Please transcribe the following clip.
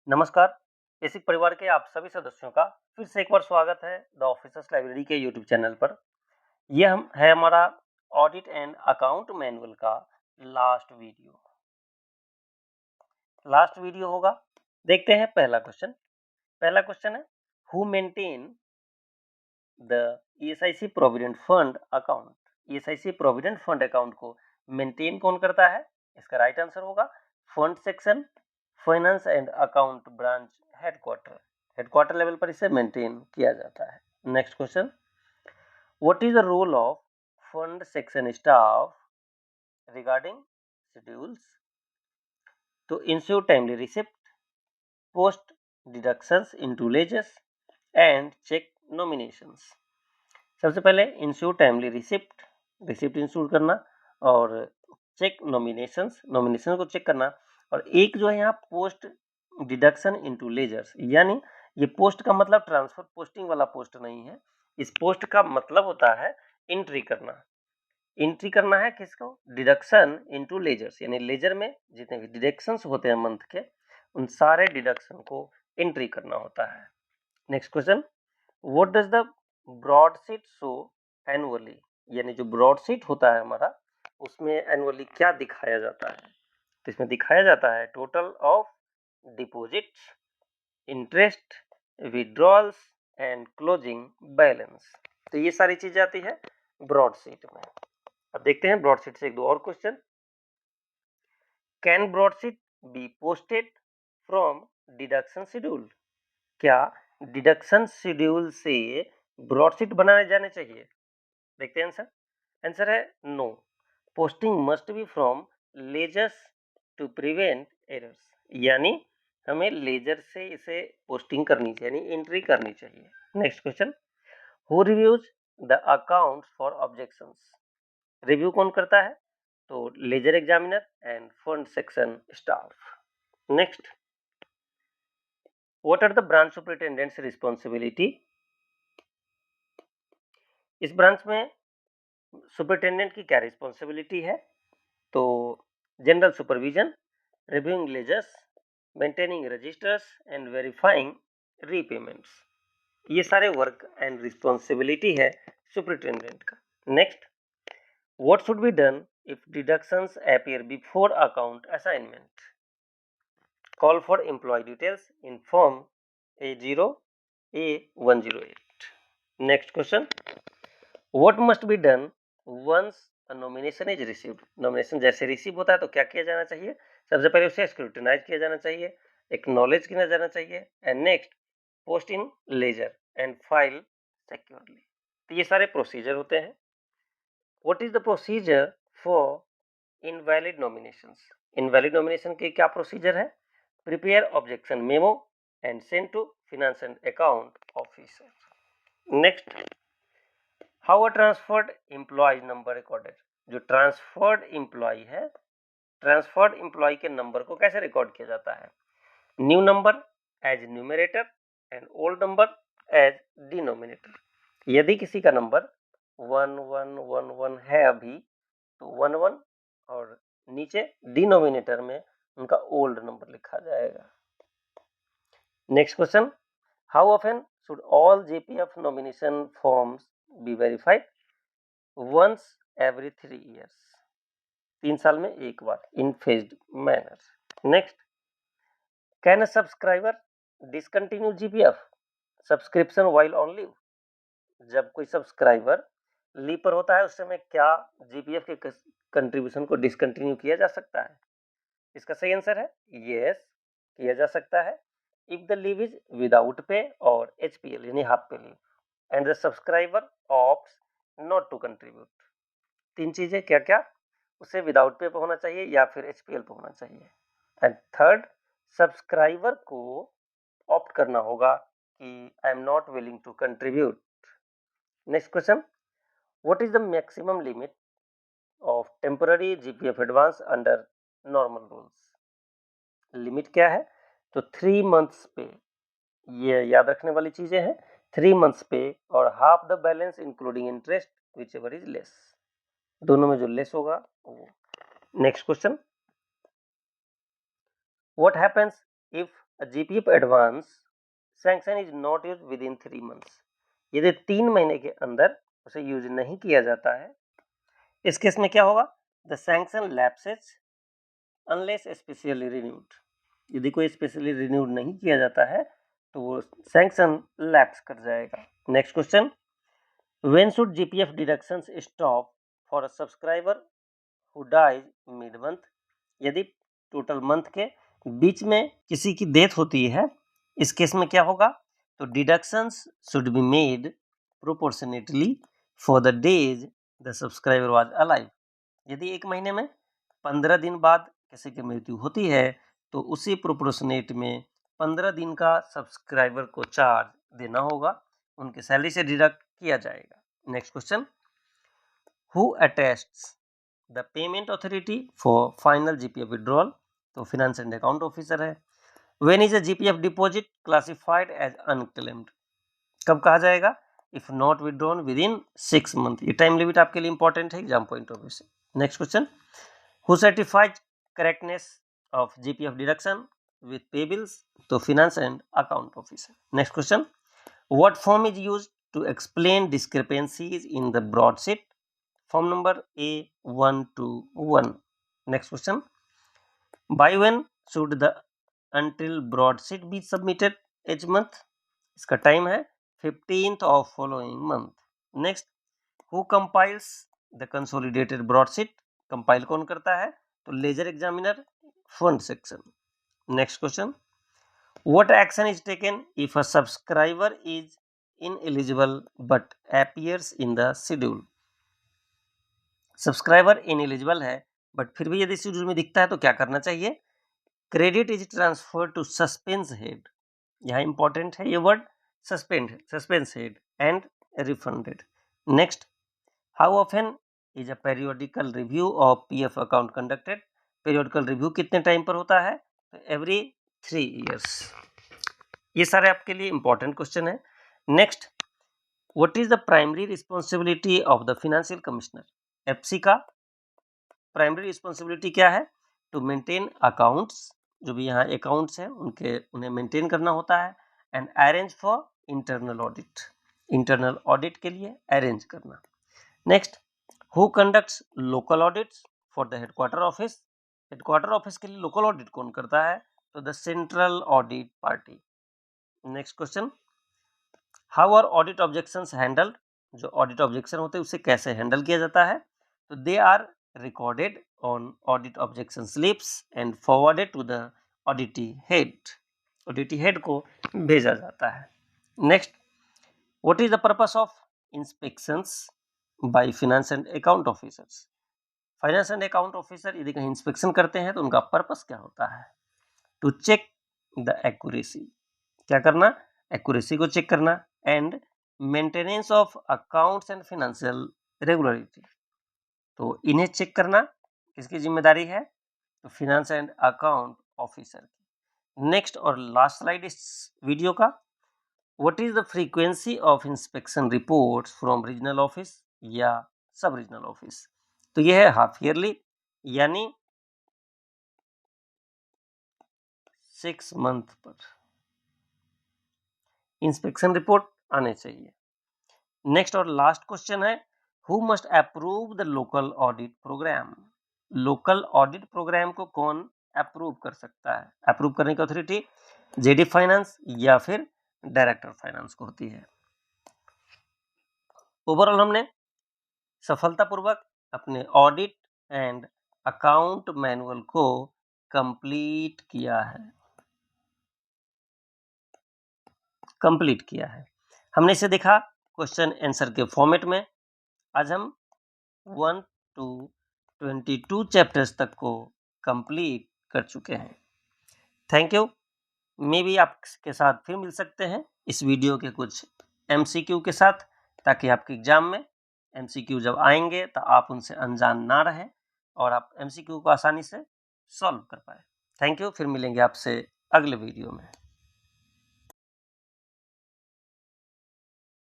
नमस्कार। बेसिक परिवार के आप सभी सदस्यों का फिर से एक बार स्वागत है द ऑफिसर्स लाइब्रेरी के यूट्यूब चैनल पर। यह है हमारा ऑडिट एंड अकाउंट मैनुअल का लास्ट वीडियो होगा। देखते हैं पहला क्वेश्चन है, who maintain the ESIC provident fund account. ESIC provident fund account को मेंटेन कौन करता है? इसका राइट आंसर होगा fund section, finance and account branch headquarter level पर इसे मेंटेन किया जाता है। Next question, what is the role of fund section staff regarding schedules? तो ensure timely receipt, post deductions into ledgers and check nominations. सबसे पहले ensure timely receipt ensure करना और चेक नॉमिनेशन को चेक करना, और एक जो है यहाँ पोस्ट डिडक्शन इनटू लेजर्स, यानी ये पोस्ट का मतलब ट्रांसफर पोस्टिंग वाला पोस्ट नहीं है। इस पोस्ट का मतलब होता है एंट्री करना है किसको? डिडक्शन इनटू लेजर्स, यानी लेजर में जितने भी डिडक्शंस होते हैं मंथ के, उन सारे डिडक्शन को एंट्री करना होता है। Next question, what does the broadsheet show annually? यानी जो ब्रॉडशीट होता है हमारा, उसमें एनुअली क्या दिखाया जाता है? तो इसमें दिखाया जाता है total of deposits, interest, withdrawals and closing balance. तो ये सारी चीजें आती है ब्रॉडशीट में। अब देखते हैं ब्रॉडशीट से एक दो और question. Can broadsheet be posted from deduction schedule? क्या डिडक्शन शेड्यूल से ब्रॉडशीट बनाए जाने चाहिए? देखते हैं आंसर है no. Posting must be from ledgers to prevent errors, यानी हमें लेजर से इसे पोस्टिंग करनी चाहिए, यानी एंट्री करनी चाहिए। Next question, who reviews the accounts for objections? Review कौन करता है? तो ledger examiner and fund section staff. Next, what are the branch superintendents responsibility? इस ब्रांच में सुपरिटेंडेंट की क्या रिस्पॉन्सिबिलिटी है? तो general supervision, reviewing ledgers, maintaining registers and verifying repayments. ये सारे वर्क एंड रिस्पॉन्सिबिलिटी है सुपरिटेंडेंट का। Next, what should be done if deductions appear before account assignment? Call for employ details in form A0 A108। Next question, what must be done once nomination is received? Nomination जैसे receive होता है तो क्या किया जाना चाहिए? सबसे पहले उसे स्क्रूटिनाइज किया जाना चाहिए, एक्नॉलेज किया जाना चाहिए, and next post in ledger and file securely. तो ये सारे प्रोसीजर होते हैं। What is the procedure for invalid nominations? Invalid nomination के क्या प्रोसीजर है? Prepare objection memo and send to finance and account officer. Next, how a transferred employee number recorded? जो transferred employee है, ट्रांसफर्ड एम्प्लॉय के number को कैसे record किया जाता है? New number as numerator and old number as denominator. यदि किसी का नंबर 1111 है अभी, तो 11 और नीचे डिनोमिनेटर में उनका ओल्ड नंबर लिखा जाएगा। Next question, how often should all JPF nomination forms be verified? Once every 3 years, 3 साल में एक बार, in phased manner. Next, can a subscriber discontinue GPF subscription while on leave? जब कोई सब्सक्राइबर लीव पर होता है, उस समय क्या GPF के कंट्रीब्यूशन को डिसकंटिन्यू किया जा सकता है? इसका सही आंसर है यस, किया जा सकता है if the leave is without pay और HPL यानी half pay leave, and the subscriber opts not to contribute. तीन चीजें क्या क्या? उसे विदाउट पे होना चाहिए या फिर HPL पे होना चाहिए। एंड थर्ड, सब्सक्राइबर को ऑप्ट करना होगा कि I am not willing to contribute. Next question, what is the maximum limit of temporary GPF advance under normal rules? Limit क्या है? तो 3 months पे, ये याद रखने वाली चीजें हैं, 3 months पे और half the balance including interest which ever is less, दोनों में जो लेस होगा वो। Next question, what happens if GPF advance sanction is not use with in 3 months, यदि 3 महीने के अंदर उसे यूज नहीं किया जाता है, इस केस में क्या होगा? The sanction lapses unless specially renewed, यदि कोई स्पेशली रिन्यूड नहीं किया जाता है तो वो सैंक्शन लैप्स कर जाएगा। Next question, when should GPF deductions stop for a subscriber who dies mid month, यदि टोटल मंथ के बीच में किसी की डेथ होती है, इस केस में क्या होगा? तो deductions should be made proportionately for the days the subscriber was alive, यदि एक महीने में 15 दिन बाद किसी की मृत्यु होती है तो उसी प्रोपोर्शनेट में 15 दिन का सब्सक्राइबर को चार्ज देना होगा, उनके सैलरी से डिडक्ट किया जाएगा। Next question, who attests the payment authority for final GPF withdrawal, तो फिनेंस एंड अकाउंट ऑफिसर है। When is a GPF deposit classified as unclaimed, कब कहा जाएगा? If not withdrawn within 6 month, ये time limit आपके लिए important है exam point of view से। Next question, who certifies correctness of GPF deduction with pay bills, तो finance and account officer. Next question, what form is used to explain discrepancies in the broadsheet, form number A121। Next question, by when should the until broadsheet be submitted each month, इसका time है 15th of following month. Next, who compiles the consolidated broadsheet, compile कौन करता है? तो ledger examiner, fund section. Next question, what action is taken if a subscriber is ineligible but appears in the schedule, subscriber ineligible है but फिर भी यदि schedule में दिखता है तो क्या करना चाहिए? Credit is transfer to suspense head, यहाँ इंपॉर्टेंट है ये word suspense head and refunded. Next, how often is a periodical review of PF account conducted, periodical review कितने टाइम पर होता है? तो एवरी 3 ईयर्स। ये सारे आपके लिए इंपॉर्टेंट क्वेश्चन है। Next, what is the primary responsibility of the financial commissioner, FC का प्राइमरी रिस्पॉन्सिबिलिटी क्या है? टू मेंटेन अकाउंट्स, जो भी यहाँ अकाउंट्स हैं उन्हें मेंटेन करना होता है, and arrange for internal audit, internal audit के लिए अरेंज करना। Next, who conducts local audits for the headquarter office, headquarter office के लिए लोकल ऑडिट कौन करता है? तो the central audit party. Next question, how are audit objections handled, जो ऑडिट ऑब्जेक्शन होते हैं उसे कैसे हैंडल किया जाता है? तो they are recorded on audit objection slips and forwarded to the auditee head, auditee head को भेजा जाता है। Next, what is the purpose of inspections by finance and account officers, finance and account officer यदि कहीं inspection करते हैं तो उनका पर्पस क्या होता है? टू चेक द एक्यूरेसी, क्या करना? एक्यूरेसी को चेक करना, and maintenance of accounts and financial regularity, तो इन्हें चेक करना किसकी जिम्मेदारी है? तो फिनेंस एंड अकाउंट ऑफिसर की। नेक्स्ट और लास्ट स्लाइड इस वीडियो का, what is the frequency of inspection reports from regional office या सब रीजनल ऑफिस, तो यह है हाफ ईयरली, यानी 6 मंथ पर इंस्पेक्शन रिपोर्ट आने चाहिए। नेक्स्ट और लास्ट क्वेश्चन है, who must approve the local audit program, local audit program को कौन अप्रूव कर सकता है? अप्रूव करने की अथॉरिटी JD फाइनेंस या फिर डायरेक्टर फाइनेंस को होती है। ओवरऑल हमने सफलतापूर्वक अपने ऑडिट एंड अकाउंट मैनुअल को कंप्लीट किया है। हमने इसे देखा क्वेश्चन आंसर के फॉर्मेट में। आज हम 1 to 22 चैप्टर्स तक को कंप्लीट कर चुके हैं। Thank you. मे भी आपके साथ फिर मिल सकते हैं इस वीडियो के कुछ MCQ के साथ, ताकि आपके एग्जाम में MCQ जब आएंगे तो आप उनसे अनजान ना रहें और आप MCQ को आसानी से सॉल्व कर पाए। थैंक यू, फिर मिलेंगे आपसे अगले वीडियो में।